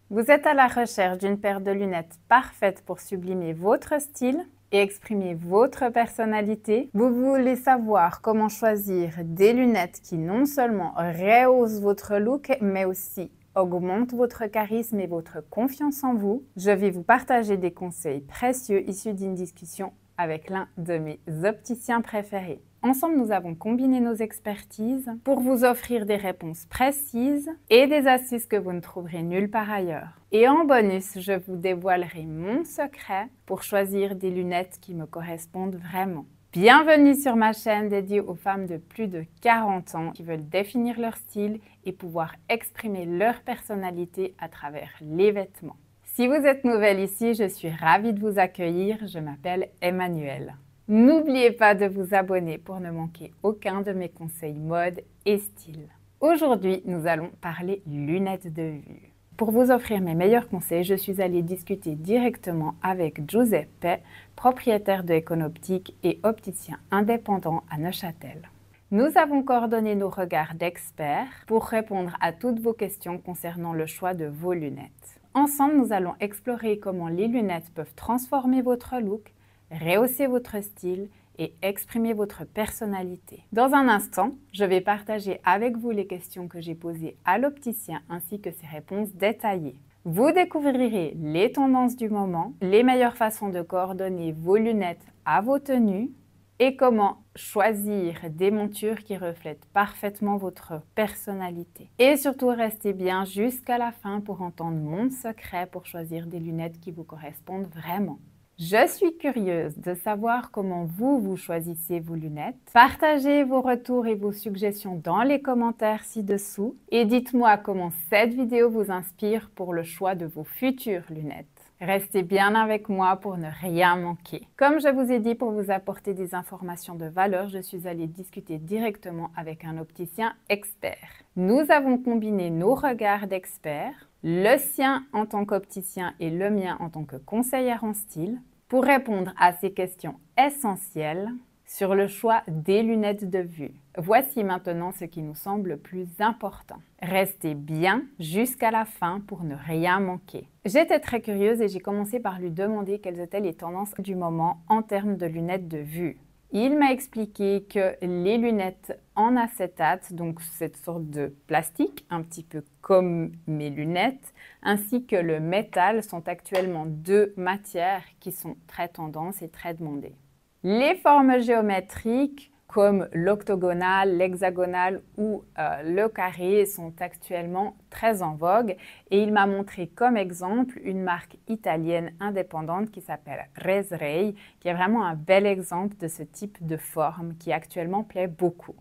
Vous êtes à la recherche d'une paire de lunettes parfaite pour sublimer votre style et exprimer votre personnalité. Vous voulez savoir comment choisir des lunettes qui non seulement rehaussent votre look, mais aussi augmentent votre charisme et votre confiance en vous. Je vais vous partager des conseils précieux issus d'une discussion avec l'un de mes opticiens préférés. Ensemble, nous avons combiné nos expertises pour vous offrir des réponses précises et des astuces que vous ne trouverez nulle part ailleurs. Et en bonus, je vous dévoilerai mon secret pour choisir des lunettes qui me correspondent vraiment. Bienvenue sur ma chaîne dédiée aux femmes de plus de 40 ans qui veulent définir leur style et pouvoir exprimer leur personnalité à travers les vêtements. Si vous êtes nouvelle ici, je suis ravie de vous accueillir. Je m'appelle Emmanuelle. N'oubliez pas de vous abonner pour ne manquer aucun de mes conseils mode et style. Aujourd'hui, nous allons parler lunettes de vue. Pour vous offrir mes meilleurs conseils, je suis allée discuter directement avec Giuseppe, propriétaire de Econoptique et opticien indépendant à Neuchâtel. Nous avons coordonné nos regards d'experts pour répondre à toutes vos questions concernant le choix de vos lunettes. Ensemble, nous allons explorer comment les lunettes peuvent transformer votre look, rehausser votre style et exprimer votre personnalité. Dans un instant, je vais partager avec vous les questions que j'ai posées à l'opticien ainsi que ses réponses détaillées. Vous découvrirez les tendances du moment, les meilleures façons de coordonner vos lunettes à vos tenues et comment choisir des montures qui reflètent parfaitement votre personnalité. Et surtout, restez bien jusqu'à la fin pour entendre mon secret pour choisir des lunettes qui vous correspondent vraiment. Je suis curieuse de savoir comment vous choisissez vos lunettes. Partagez vos retours et vos suggestions dans les commentaires ci-dessous et dites-moi comment cette vidéo vous inspire pour le choix de vos futures lunettes. Restez bien avec moi pour ne rien manquer. Comme je vous ai dit, pour vous apporter des informations de valeur, je suis allée discuter directement avec un opticien expert. Nous avons combiné nos regards d'experts, le sien en tant qu'opticien et le mien en tant que conseillère en style, pour répondre à ces questions essentielles sur le choix des lunettes de vue. Voici maintenant ce qui nous semble le plus important. Restez bien jusqu'à la fin pour ne rien manquer. J'étais très curieuse et j'ai commencé par lui demander quelles étaient les tendances du moment en termes de lunettes de vue. Il m'a expliqué que les lunettes en acétate, donc cette sorte de plastique, un petit peu comme mes lunettes, ainsi que le métal sont actuellement deux matières qui sont très tendances et très demandées. Les formes géométriques comme l'octogonale, l'hexagonale ou le carré sont actuellement très en vogue et il m'a montré comme exemple une marque italienne indépendante qui s'appelle Resrei, qui est vraiment un bel exemple de ce type de forme qui actuellement plaît beaucoup.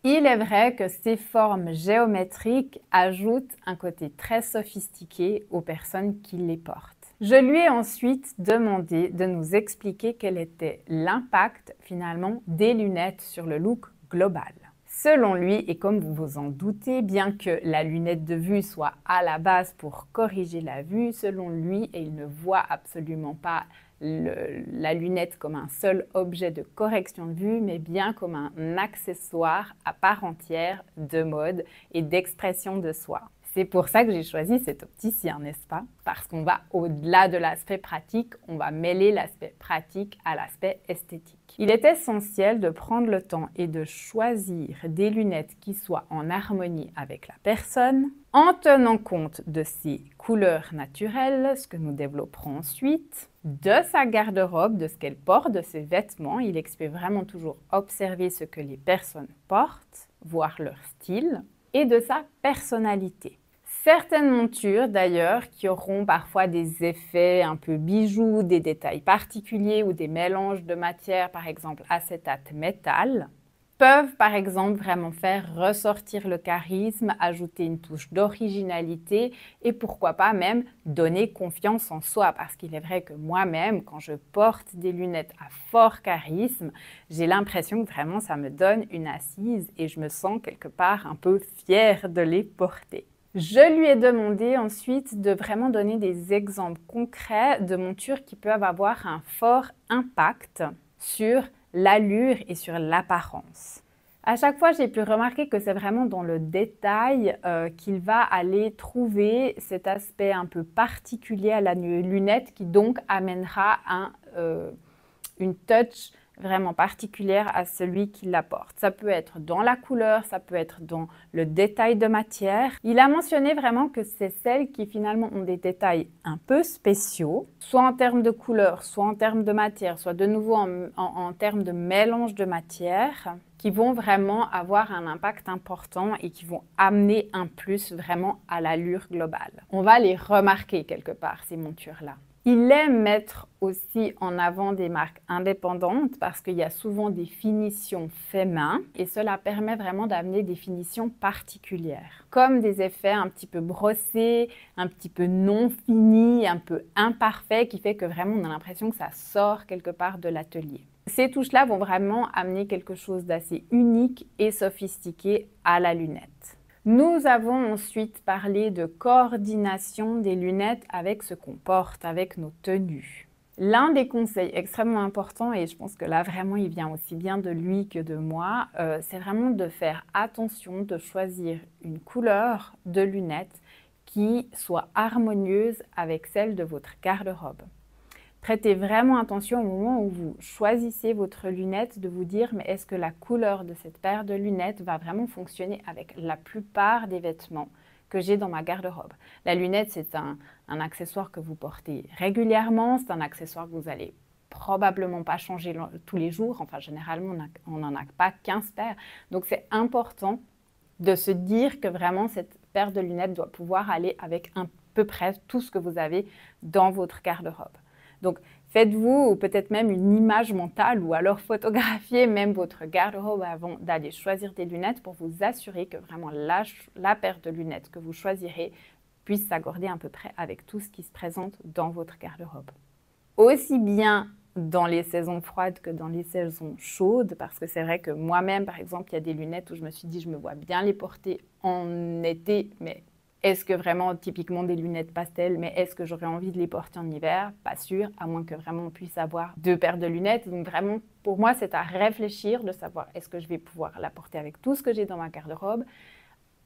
Il est vrai que ces formes géométriques ajoutent un côté très sophistiqué aux personnes qui les portent. Je lui ai ensuite demandé de nous expliquer quel était l'impact finalement des lunettes sur le look global. Selon lui, et comme vous vous en doutez, bien que la lunette de vue soit à la base pour corriger la vue, selon lui, et il ne voit absolument pas la lunette comme un seul objet de correction de vue, mais bien comme un accessoire à part entière de mode et d'expression de soi. C'est pour ça que j'ai choisi cet opticien, n'est-ce pas? Parce qu'on va au-delà de l'aspect pratique, on va mêler l'aspect pratique à l'aspect esthétique. Il est essentiel de prendre le temps et de choisir des lunettes qui soient en harmonie avec la personne, en tenant compte de ses couleurs naturelles, ce que nous développerons ensuite, de sa garde-robe, de ce qu'elle porte, de ses vêtements. Il explique vraiment toujours observer ce que les personnes portent, voir leur style, et de sa personnalité. Certaines montures d'ailleurs qui auront parfois des effets un peu bijoux, des détails particuliers ou des mélanges de matières, par exemple acétate métal, peuvent par exemple vraiment faire ressortir le charisme, ajouter une touche d'originalité et pourquoi pas même donner confiance en soi. Parce qu'il est vrai que moi-même, quand je porte des lunettes à fort charisme, j'ai l'impression que vraiment ça me donne une assise et je me sens quelque part un peu fière de les porter. Je lui ai demandé ensuite de vraiment donner des exemples concrets de montures qui peuvent avoir un fort impact sur l'allure et sur l'apparence. À chaque fois, j'ai pu remarquer que c'est vraiment dans le détail qu'il va aller trouver cet aspect un peu particulier à la lunette qui donc amènera une touch vraiment particulière à celui qui la porte. Ça peut être dans la couleur, ça peut être dans le détail de matière. Il a mentionné vraiment que c'est celles qui finalement ont des détails un peu spéciaux, soit en termes de couleur, soit en termes de matière, soit de nouveau en termes de mélange de matière, qui vont vraiment avoir un impact important et qui vont amener un plus vraiment à l'allure globale. On va les remarquer quelque part, ces montures-là. Il aime mettre aussi en avant des marques indépendantes parce qu'il y a souvent des finitions faites main et cela permet vraiment d'amener des finitions particulières. Comme des effets un petit peu brossés, un petit peu non finis, un peu imparfaits qui fait que vraiment on a l'impression que ça sort quelque part de l'atelier. Ces touches-là vont vraiment amener quelque chose d'assez unique et sophistiqué à la lunette. Nous avons ensuite parlé de coordination des lunettes avec ce qu'on porte, avec nos tenues. L'un des conseils extrêmement importants, et je pense que là vraiment il vient aussi bien de lui que de moi, c'est vraiment de faire attention de choisir une couleur de lunettes qui soit harmonieuse avec celle de votre garde-robe. Prêtez vraiment attention au moment où vous choisissez votre lunette de vous dire mais est-ce que la couleur de cette paire de lunettes va vraiment fonctionner avec la plupart des vêtements que j'ai dans ma garde-robe. La lunette, c'est un accessoire que vous portez régulièrement, c'est un accessoire que vous allez probablement pas changer tous les jours, enfin généralement on n'en a pas 15 paires, donc c'est important de se dire que vraiment cette paire de lunettes doit pouvoir aller avec à peu près tout ce que vous avez dans votre garde-robe. Donc, faites-vous peut-être même une image mentale ou alors photographiez même votre garde-robe avant d'aller choisir des lunettes pour vous assurer que vraiment la paire de lunettes que vous choisirez puisse s'accorder à peu près avec tout ce qui se présente dans votre garde-robe. Aussi bien dans les saisons froides que dans les saisons chaudes, parce que c'est vrai que moi-même, par exemple, il y a des lunettes où je me suis dit je me vois bien les porter en été, mais est-ce que vraiment, typiquement des lunettes pastel, mais est-ce que j'aurais envie de les porter en hiver? Pas sûr, à moins que vraiment on puisse avoir 2 paires de lunettes. Donc vraiment, pour moi, c'est à réfléchir de savoir est-ce que je vais pouvoir la porter avec tout ce que j'ai dans ma garde-robe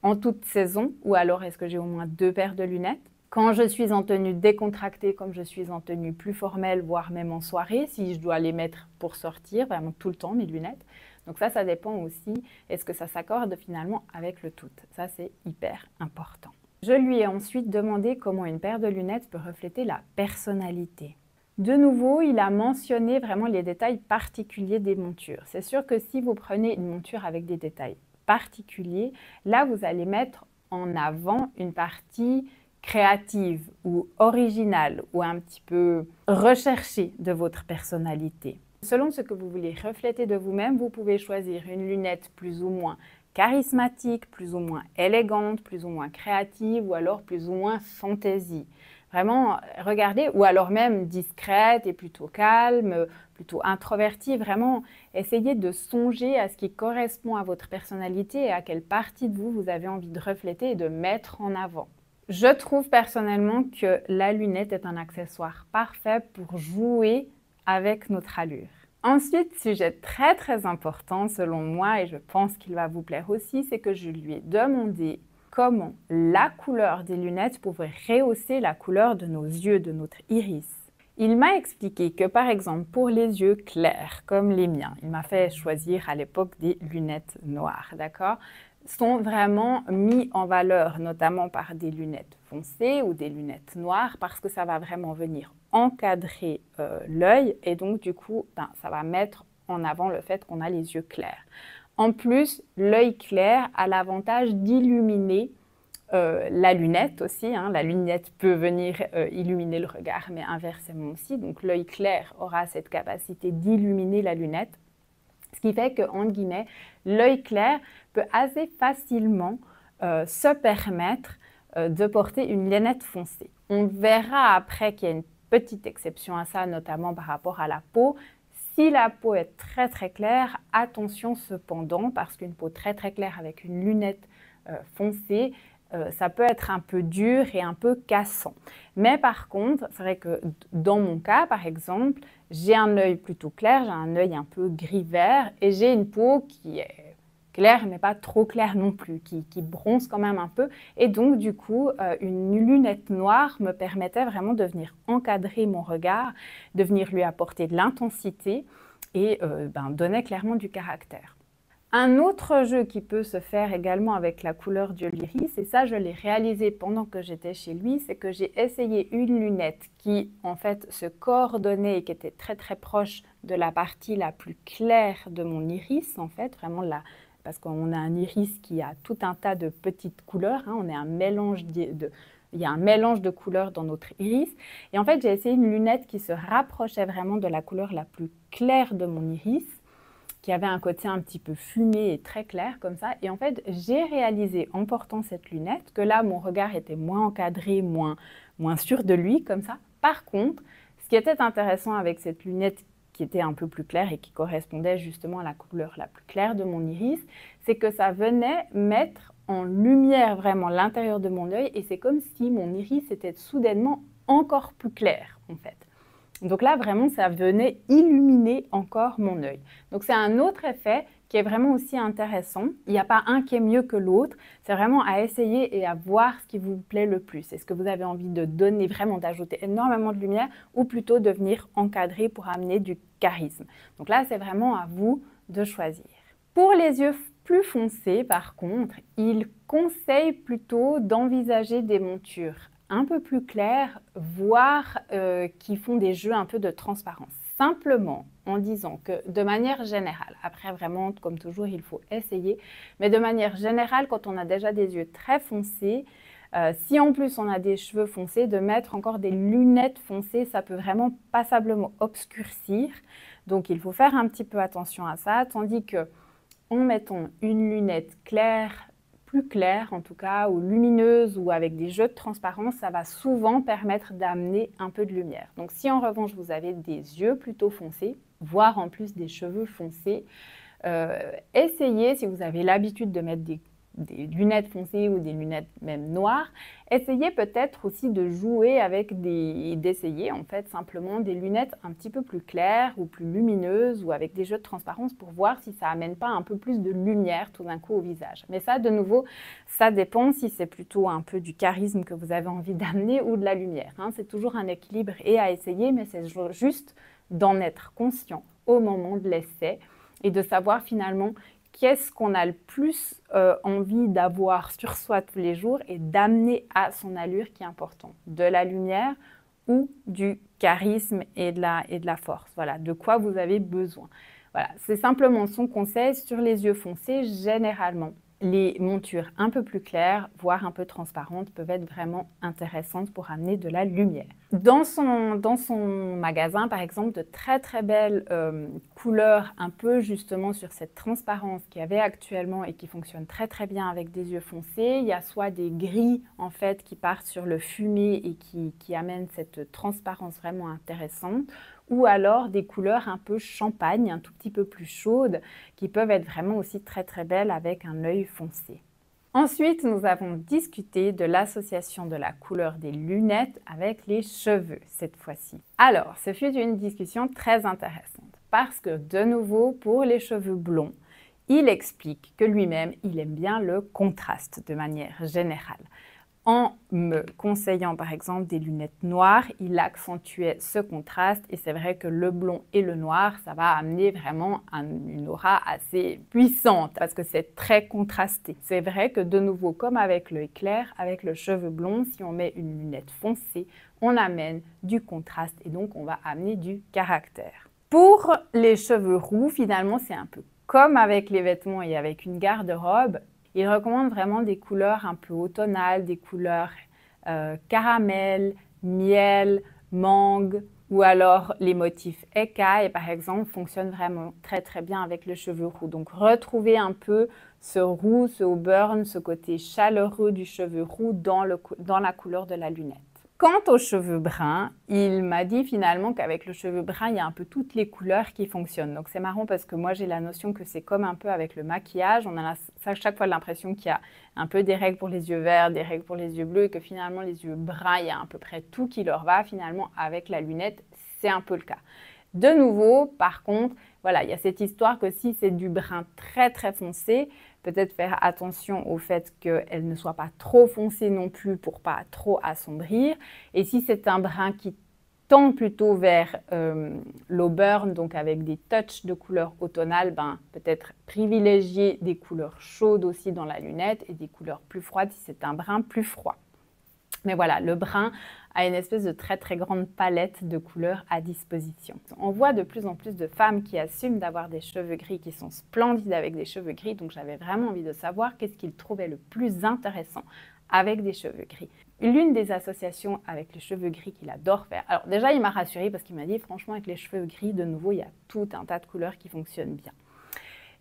en toute saison, ou alors est-ce que j'ai au moins 2 paires de lunettes? Quand je suis en tenue décontractée, comme je suis en tenue plus formelle, voire même en soirée, si je dois les mettre pour sortir, vraiment tout le temps, mes lunettes. Donc ça dépend aussi, est-ce que ça s'accorde finalement avec le tout? Ça, c'est hyper important. Je lui ai ensuite demandé comment une paire de lunettes peut refléter la personnalité. De nouveau, il a mentionné vraiment les détails particuliers des montures. C'est sûr que si vous prenez une monture avec des détails particuliers, là, vous allez mettre en avant une partie créative ou originale ou un petit peu recherchée de votre personnalité. Selon ce que vous voulez refléter de vous-même, vous pouvez choisir une lunette plus ou moins charismatique, plus ou moins élégante, plus ou moins créative ou alors plus ou moins fantaisie. Vraiment, regardez, ou alors même discrète et plutôt calme, plutôt introvertie. Vraiment, essayez de songer à ce qui correspond à votre personnalité et à quelle partie de vous vous avez envie de refléter et de mettre en avant. Je trouve personnellement que la lunette est un accessoire parfait pour jouer avec notre allure. Ensuite, sujet très important selon moi, et je pense qu'il va vous plaire aussi, c'est que je lui ai demandé comment la couleur des lunettes pouvait rehausser la couleur de nos yeux, de notre iris. Il m'a expliqué que par exemple pour les yeux clairs comme les miens, il m'a fait choisir à l'époque des lunettes noires, d'accord, sont vraiment mis en valeur notamment par des lunettes foncées ou des lunettes noires parce que ça va vraiment venir encadrer l'œil et donc du coup ça va mettre en avant le fait qu'on a les yeux clairs. En plus, l'œil clair a l'avantage d'illuminer la lunette aussi, hein. La lunette peut venir illuminer le regard mais inversement aussi, donc l'œil clair aura cette capacité d'illuminer la lunette. Ce qui fait que, entre guillemets, l'œil clair peut assez facilement se permettre de porter une lunette foncée. On verra après qu'il y a une petite exception à ça, notamment par rapport à la peau. Si la peau est très claire, attention cependant, parce qu'une peau très claire avec une lunette foncée, ça peut être un peu dur et un peu cassant. Mais par contre, c'est vrai que dans mon cas, par exemple, j'ai un œil plutôt clair, j'ai un œil un peu gris-vert et j'ai une peau qui est clair, mais pas trop clair non plus, qui bronze quand même un peu. Et donc, du coup, une lunette noire me permettait vraiment de venir encadrer mon regard, de venir lui apporter de l'intensité et donnait clairement du caractère. Un autre jeu qui peut se faire également avec la couleur de l'iris, et ça je l'ai réalisé pendant que j'étais chez lui, c'est que j'ai essayé une lunette qui en fait se coordonnait et qui était très très proche de la partie la plus claire de mon iris en fait, vraiment là, parce qu'on a un iris qui a tout un tas de petites couleurs, hein, on est un mélange il y a un mélange de couleurs dans notre iris. Et en fait, j'ai essayé une lunette qui se rapprochait vraiment de la couleur la plus claire de mon iris, qui avait un côté un petit peu fumé et très clair comme ça. Et en fait, j'ai réalisé en portant cette lunette que là, mon regard était moins encadré, moins sûr de lui comme ça. Par contre, ce qui était intéressant avec cette lunette qui était un peu plus claire et qui correspondait justement à la couleur la plus claire de mon iris, c'est que ça venait mettre en lumière vraiment l'intérieur de mon œil et c'est comme si mon iris était soudainement encore plus clair en fait. Donc là, vraiment, ça venait illuminer encore mon œil. Donc c'est un autre effet qui est vraiment aussi intéressant. Il n'y a pas un qui est mieux que l'autre. C'est vraiment à essayer et à voir ce qui vous plaît le plus. Est-ce que vous avez envie de donner vraiment, d'ajouter énormément de lumière ou plutôt de venir encadrer pour amener du charisme. Donc là, c'est vraiment à vous de choisir. Pour les yeux plus foncés, par contre, il conseille plutôt d'envisager des montures un peu plus clairs, voire qui font des jeux un peu de transparence. Simplement en disant que de manière générale, après vraiment comme toujours il faut essayer, mais de manière générale quand on a déjà des yeux très foncés, si en plus on a des cheveux foncés, de mettre encore des lunettes foncées, ça peut vraiment passablement obscurcir. Donc il faut faire un petit peu attention à ça, tandis que en mettant une lunette claire, plus claire en tout cas, ou lumineuse ou avec des jeux de transparence, ça va souvent permettre d'amener un peu de lumière. Donc si en revanche vous avez des yeux plutôt foncés, voire en plus des cheveux foncés, essayez, si vous avez l'habitude de mettre des lunettes foncées ou des lunettes même noires, essayez peut-être aussi de jouer avec d'essayer en fait simplement des lunettes un petit peu plus claires ou plus lumineuses ou avec des jeux de transparence pour voir si ça amène pas un peu plus de lumière tout d'un coup au visage. Mais ça, de nouveau, ça dépend si c'est plutôt un peu du charisme que vous avez envie d'amener ou de la lumière, hein. C'est toujours un équilibre et à essayer, mais c'est juste d'en être conscient au moment de l'essai et de savoir finalement qu'est-ce qu'on a le plus envie d'avoir sur soi tous les jours et d'amener à son allure qui est important. De la lumière ou du charisme et de la force. Voilà, de quoi vous avez besoin. Voilà, c'est simplement son conseil sur les yeux foncés. Généralement, les montures un peu plus claires, voire un peu transparentes, peuvent être vraiment intéressantes pour amener de la lumière. Dans son magasin, par exemple, de très très belles couleurs, un peu justement sur cette transparence qu'il y avait actuellement et qui fonctionne très très bien avec des yeux foncés. Il y a soit des gris en fait qui partent sur le fumé et qui amènent cette transparence vraiment intéressante, ou alors des couleurs un peu champagne, un tout petit peu plus chaudes, qui peuvent être vraiment aussi très très belles avec un œil foncé. Ensuite, nous avons discuté de l'association de la couleur des lunettes avec les cheveux cette fois-ci. Alors, ce fut une discussion très intéressante parce que, de nouveau, pour les cheveux blonds, il explique que lui-même, il aime bien le contraste de manière générale. En me conseillant par exemple des lunettes noires, il accentuait ce contraste et c'est vrai que le blond et le noir, ça va amener vraiment une aura assez puissante parce que c'est très contrasté. C'est vrai que de nouveau, comme avec l'œil clair, avec le cheveu blond, si on met une lunette foncée, on amène du contraste et donc on va amener du caractère. Pour les cheveux roux, finalement, c'est un peu comme avec les vêtements et avec une garde-robe. Il recommande vraiment des couleurs un peu automnales, des couleurs caramel, miel, mangue ou alors les motifs écailles par exemple fonctionnent vraiment très très bien avec le cheveu roux. Donc retrouvez un peu ce roux, ce auburn, ce côté chaleureux du cheveu roux dans la couleur de la lunette. Quant aux cheveux bruns, il m'a dit finalement qu'avec le cheveu brun, il y a un peu toutes les couleurs qui fonctionnent. Donc c'est marrant parce que moi j'ai la notion que c'est comme un peu avec le maquillage. On a à chaque fois l'impression qu'il y a un peu des règles pour les yeux verts, des règles pour les yeux bleus et que finalement les yeux bruns, il y a à peu près tout qui leur va. Finalement avec la lunette, c'est un peu le cas. De nouveau, par contre, voilà, il y a cette histoire que si c'est du brun très très foncé, peut-être faire attention au fait qu'elle ne soit pas trop foncée non plus pour pas trop assombrir. Et si c'est un brun qui tend plutôt vers l'auburn, donc avec des touches de couleurs automnales, ben, peut-être privilégier des couleurs chaudes aussi dans la lunette et des couleurs plus froides si c'est un brun plus froid. Mais voilà, le brun a une espèce de très très grande palette de couleurs à disposition. On voit de plus en plus de femmes qui assument d'avoir des cheveux gris, qui sont splendides avec des cheveux gris, donc j'avais vraiment envie de savoir qu'est-ce qu'ils trouvaient le plus intéressant avec des cheveux gris. L'une des associations avec les cheveux gris qu'il adore faire, alors déjà il m'a rassurée parce qu'il m'a dit franchement avec les cheveux gris, de nouveau il y a tout un tas de couleurs qui fonctionnent bien.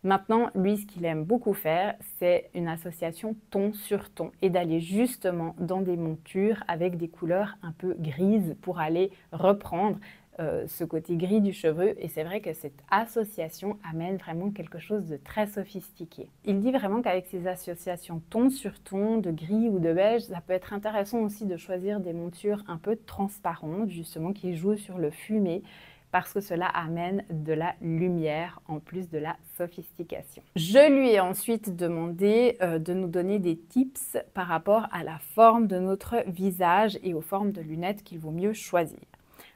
Maintenant, lui, ce qu'il aime beaucoup faire, c'est une association ton sur ton et d'aller justement dans des montures avec des couleurs un peu grises pour aller reprendre ce côté gris du cheveu. Et c'est vrai que cette association amène vraiment quelque chose de très sophistiqué. Il dit vraiment qu'avec ces associations ton sur ton, de gris ou de beige, ça peut être intéressant aussi de choisir des montures un peu transparentes, justement, qui jouent sur le fumé, parce que cela amène de la lumière en plus de la sophistication. Je lui ai ensuite demandé de nous donner des tips par rapport à la forme de notre visage et aux formes de lunettes qu'il vaut mieux choisir.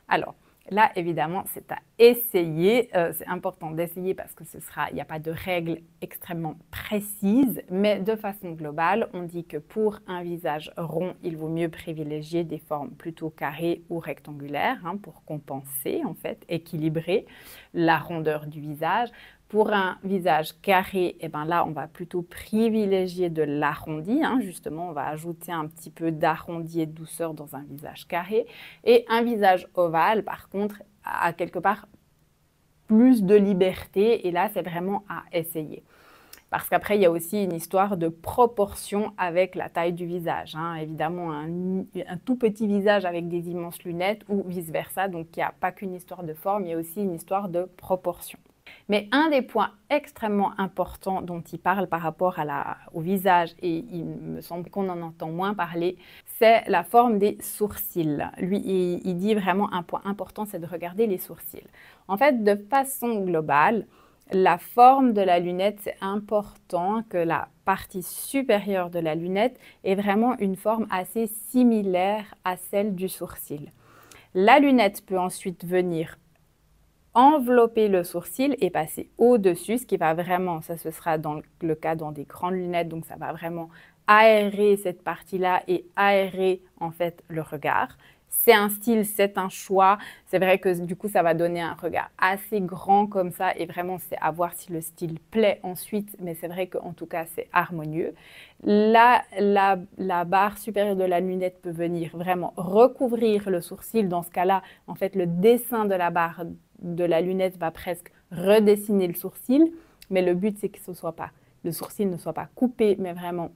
Alors, là, évidemment, c'est à essayer. C'est important d'essayer parce que il n'y a pas de règles extrêmement précises, mais de façon globale, on dit que pour un visage rond, il vaut mieux privilégier des formes plutôt carrées ou rectangulaires pour compenser, en fait, équilibrer la rondeur du visage. Pour un visage carré, eh ben là, on va plutôt privilégier de l'arrondi. Justement, on va ajouter un petit peu d'arrondi et de douceur dans un visage carré. Et un visage ovale, par contre, a quelque part plus de liberté. Et là, c'est vraiment à essayer. Parce qu'après, il y a aussi une histoire de proportion avec la taille du visage. Évidemment, un tout petit visage avec des immenses lunettes ou vice-versa. Donc, il n'y a pas qu'une histoire de forme, il y a aussi une histoire de proportion. Mais un des points extrêmement importants dont il parle par rapport au visage, et il me semble qu'on en entend moins parler, c'est la forme des sourcils. Lui, il dit vraiment un point important, c'est de regarder les sourcils. En fait, de façon globale, la forme de la lunette, c'est important que la partie supérieure de la lunette ait vraiment une forme assez similaire à celle du sourcil. La lunette peut ensuite venir envelopper le sourcil et passer au-dessus, ce qui va vraiment, ça ce sera dans le cas dans des grandes lunettes, donc ça va vraiment aérer cette partie-là et aérer en fait le regard. C'est un style, c'est un choix. C'est vrai que du coup, ça va donner un regard assez grand comme ça et vraiment, c'est à voir si le style plaît ensuite. Mais c'est vrai qu'en tout cas, c'est harmonieux. Là, la barre supérieure de la lunette peut venir vraiment recouvrir le sourcil. Dans ce cas-là, en fait, le dessin de la barre de la lunette va presque redessiner le sourcil. Mais le but, c'est que le sourcil ne soit pas coupé, mais vraiment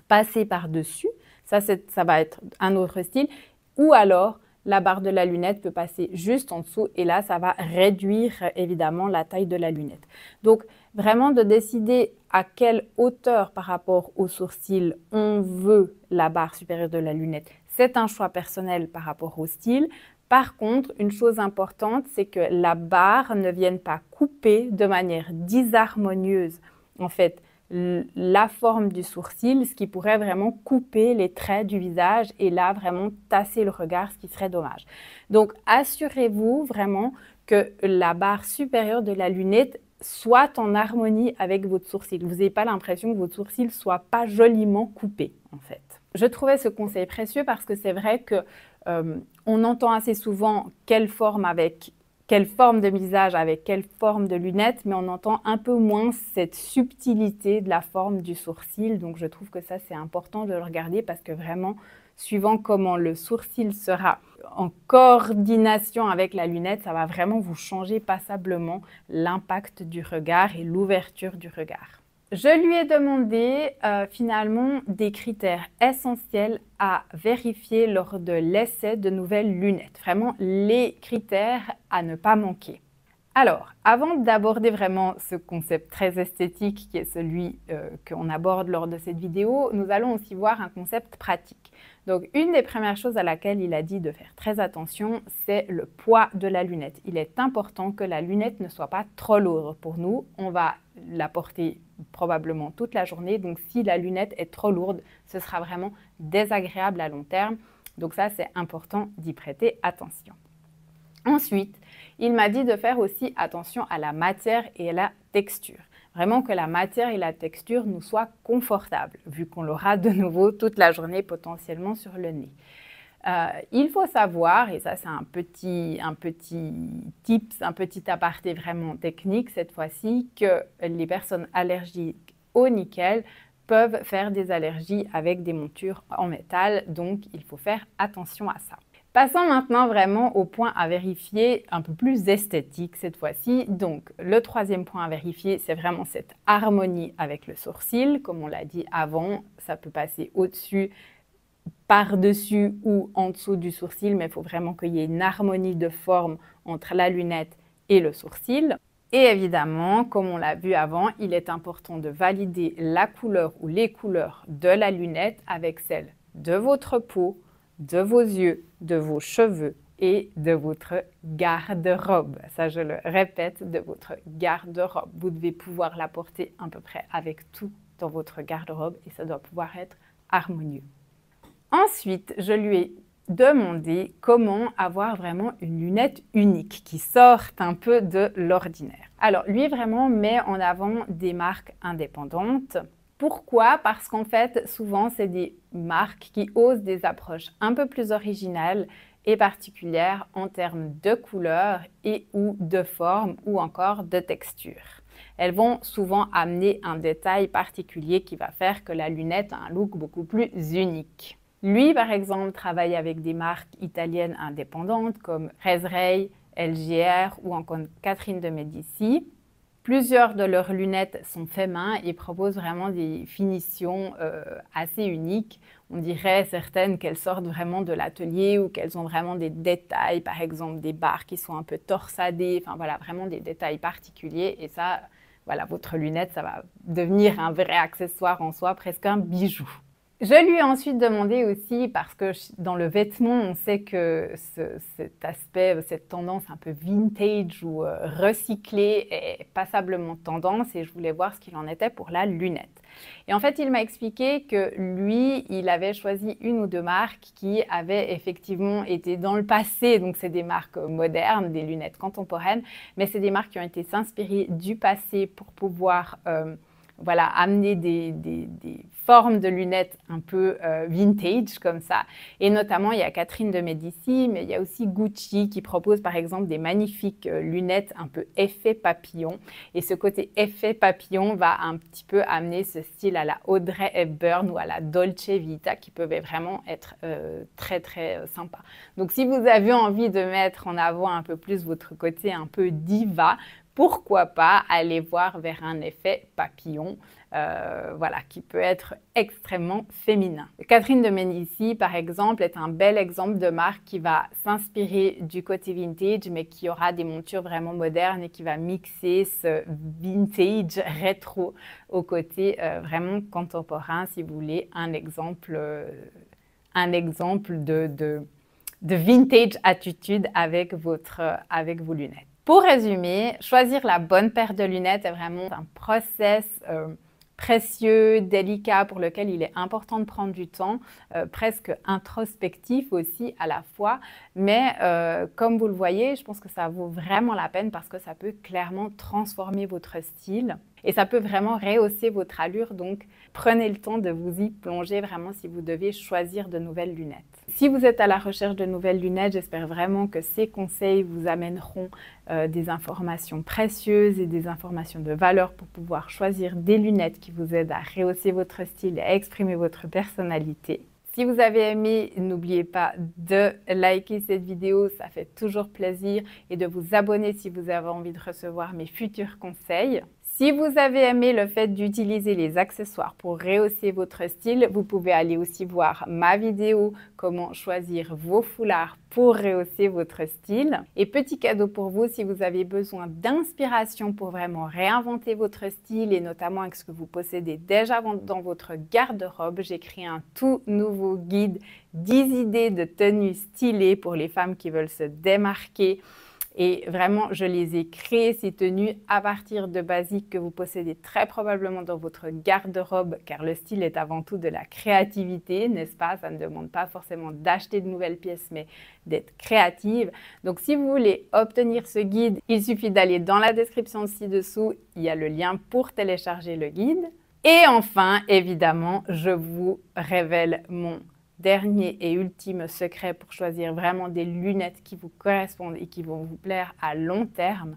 passé par-dessus. Ça va être un autre style. Ou alors, la barre de la lunette peut passer juste en dessous et là, ça va réduire évidemment la taille de la lunette. Donc, vraiment de décider à quelle hauteur par rapport au sourcil on veut la barre supérieure de la lunette. C'est un choix personnel par rapport au style. Par contre, une chose importante, c'est que la barre ne vienne pas couper de manière disharmonieuse, en fait, la forme du sourcil, ce qui pourrait vraiment couper les traits du visage et là vraiment tasser le regard, ce qui serait dommage. Donc assurez-vous vraiment que la barre supérieure de la lunette soit en harmonie avec votre sourcil. Vous n'avez pas l'impression que votre sourcil ne soit pas joliment coupé en fait. Je trouvais ce conseil précieux parce que c'est vrai que on entend assez souvent quelle forme de visage avec quelle forme de lunettes, mais on entend un peu moins cette subtilité de la forme du sourcil. Donc, je trouve que ça, c'est important de le regarder parce que vraiment, suivant comment le sourcil sera en coordination avec la lunette, ça va vraiment vous changer passablement l'impact du regard et l'ouverture du regard. Je lui ai demandé finalement des critères essentiels à vérifier lors de l'essai de nouvelles lunettes. Vraiment les critères à ne pas manquer. Alors, avant d'aborder vraiment ce concept très esthétique qui est celui qu'on aborde lors de cette vidéo, nous allons aussi voir un concept pratique. Donc, une des premières choses à laquelle il a dit de faire très attention, c'est le poids de la lunette. Il est important que la lunette ne soit pas trop lourde pour nous. On va la porter probablement toute la journée. Donc, si la lunette est trop lourde, ce sera vraiment désagréable à long terme. Donc, ça, c'est important d'y prêter attention. Ensuite, il m'a dit de faire aussi attention à la matière et à la texture. Vraiment que la matière et la texture nous soient confortables, vu qu'on l'aura de nouveau toute la journée potentiellement sur le nez. Il faut savoir, et ça c'est un petit tips, un petit aparté vraiment technique cette fois-ci, que les personnes allergiques au nickel peuvent faire des allergies avec des montures en métal, donc il faut faire attention à ça. Passons maintenant vraiment au point à vérifier un peu plus esthétique cette fois-ci. Donc, le troisième point à vérifier, c'est vraiment cette harmonie avec le sourcil. Comme on l'a dit avant, ça peut passer au-dessus, par-dessus ou en dessous du sourcil, mais il faut vraiment qu'il y ait une harmonie de forme entre la lunette et le sourcil. Et évidemment, comme on l'a vu avant, il est important de valider la couleur ou les couleurs de la lunette avec celle de votre peau, de vos yeux, de vos cheveux et de votre garde-robe. Ça, je le répète, de votre garde-robe. Vous devez pouvoir la porter à peu près avec tout dans votre garde-robe et ça doit pouvoir être harmonieux. Ensuite, je lui ai demandé comment avoir vraiment une lunette unique qui sorte un peu de l'ordinaire. Alors, lui vraiment met en avant des marques indépendantes. Pourquoi? Parce qu'en fait, souvent, c'est des marques qui osent des approches un peu plus originales et particulières en termes de couleur et ou de forme ou encore de texture. Elles vont souvent amener un détail particulier qui va faire que la lunette a un look beaucoup plus unique. Lui, par exemple, travaille avec des marques italiennes indépendantes comme Resray, LGR ou encore Catherine de Medici. Plusieurs de leurs lunettes sont faites main et proposent vraiment des finitions assez uniques. On dirait certaines qu'elles sortent vraiment de l'atelier ou qu'elles ont vraiment des détails, par exemple des barres qui sont un peu torsadées, enfin voilà, vraiment des détails particuliers. Et ça, voilà, votre lunette, ça va devenir un vrai accessoire en soi, presque un bijou. Je lui ai ensuite demandé aussi, parce que dans le vêtement, on sait que cet aspect, cette tendance un peu vintage ou recyclée est passablement tendance et je voulais voir ce qu'il en était pour la lunette. Et en fait, il m'a expliqué que lui, il avait choisi une ou deux marques qui avaient effectivement été dans le passé, donc c'est des marques modernes, des lunettes contemporaines, mais c'est des marques qui ont été s'inspirer du passé pour pouvoir voilà, amener des formes de lunettes un peu vintage comme ça. Et notamment, il y a Catherine de Medici, mais il y a aussi Gucci qui propose par exemple des magnifiques lunettes un peu effet papillon. Et ce côté effet papillon va un petit peu amener ce style à la Audrey Hepburn ou à la Dolce Vita qui peuvent vraiment être très très sympa. Donc si vous avez envie de mettre en avant un peu plus votre côté un peu diva, pourquoi pas aller voir vers un effet papillon, voilà, qui peut être extrêmement féminin. Catherine de Medici, par exemple, est un bel exemple de marque qui va s'inspirer du côté vintage, mais qui aura des montures vraiment modernes et qui va mixer ce vintage rétro au côté vraiment contemporain, si vous voulez, un exemple de vintage attitude avec vos lunettes. Pour résumer, choisir la bonne paire de lunettes est vraiment un process précieux, délicat, pour lequel il est important de prendre du temps, presque introspectif aussi à la fois. Mais comme vous le voyez, je pense que ça vaut vraiment la peine parce que ça peut clairement transformer votre style et ça peut vraiment rehausser votre allure. Donc, prenez le temps de vous y plonger vraiment si vous devez choisir de nouvelles lunettes. Si vous êtes à la recherche de nouvelles lunettes, j'espère vraiment que ces conseils vous amèneront des informations précieuses et des informations de valeur pour pouvoir choisir des lunettes qui vous aident à rehausser votre style et à exprimer votre personnalité. Si vous avez aimé, n'oubliez pas de liker cette vidéo, ça fait toujours plaisir, et de vous abonner si vous avez envie de recevoir mes futurs conseils. Si vous avez aimé le fait d'utiliser les accessoires pour rehausser votre style, vous pouvez aller aussi voir ma vidéo comment choisir vos foulards pour rehausser votre style. Et petit cadeau pour vous, si vous avez besoin d'inspiration pour vraiment réinventer votre style et notamment avec ce que vous possédez déjà dans votre garde-robe, j'ai créé un tout nouveau guide 10 idées de tenues stylées pour les femmes qui veulent se démarquer. Et vraiment, je les ai créées, ces tenues, à partir de basiques que vous possédez très probablement dans votre garde-robe, car le style est avant tout de la créativité, n'est-ce pas? Ça ne demande pas forcément d'acheter de nouvelles pièces, mais d'être créative. Donc, si vous voulez obtenir ce guide, il suffit d'aller dans la description ci-dessous. Il y a le lien pour télécharger le guide. Et enfin, évidemment, je vous révèle mon dernier et ultime secret pour choisir vraiment des lunettes qui vous correspondent et qui vont vous plaire à long terme.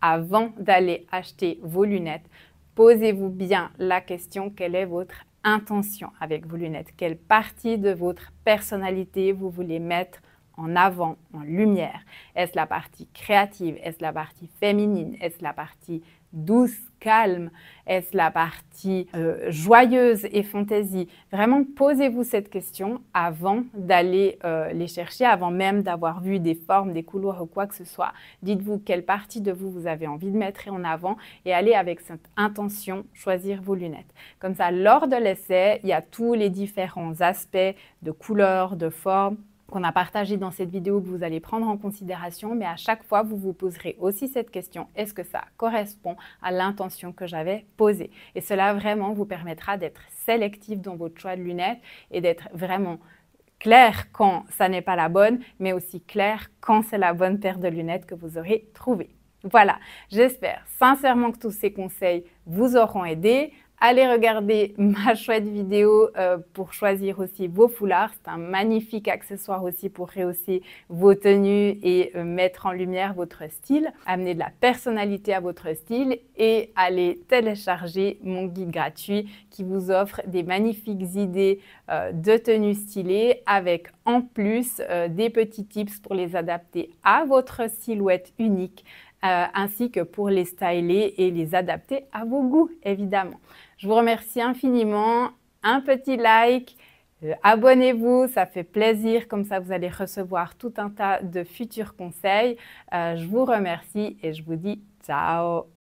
Avant d'aller acheter vos lunettes, posez-vous bien la question: quelle est votre intention avec vos lunettes? Quelle partie de votre personnalité vous voulez mettre en avant, en lumière? Est-ce la partie créative? Est-ce la partie féminine? Est-ce la partie douce, calme? Est-ce la partie joyeuse et fantaisie? Vraiment, posez-vous cette question avant d'aller les chercher, avant même d'avoir vu des formes, des couleurs ou quoi que ce soit. Dites-vous quelle partie de vous avez envie de mettre en avant et allez avec cette intention choisir vos lunettes. Comme ça, lors de l'essai, il y a tous les différents aspects de couleurs, de formes qu'on a partagé dans cette vidéo que vous allez prendre en considération, mais à chaque fois, vous vous poserez aussi cette question: est-ce que ça correspond à l'intention que j'avais posée? Et cela vraiment vous permettra d'être sélectif dans votre choix de lunettes et d'être vraiment clair quand ça n'est pas la bonne, mais aussi clair quand c'est la bonne paire de lunettes que vous aurez trouvée. Voilà, j'espère sincèrement que tous ces conseils vous auront aidé. Allez regarder ma chouette vidéo pour choisir aussi vos foulards. C'est un magnifique accessoire aussi pour rehausser vos tenues et mettre en lumière votre style. Amener de la personnalité à votre style et allez télécharger mon guide gratuit qui vous offre des magnifiques idées de tenues stylées avec en plus des petits tips pour les adapter à votre silhouette unique. Ainsi que pour les styler et les adapter à vos goûts, évidemment. Je vous remercie infiniment. Un petit like, abonnez-vous, ça fait plaisir, comme ça vous allez recevoir tout un tas de futurs conseils. Je vous remercie et je vous dis ciao!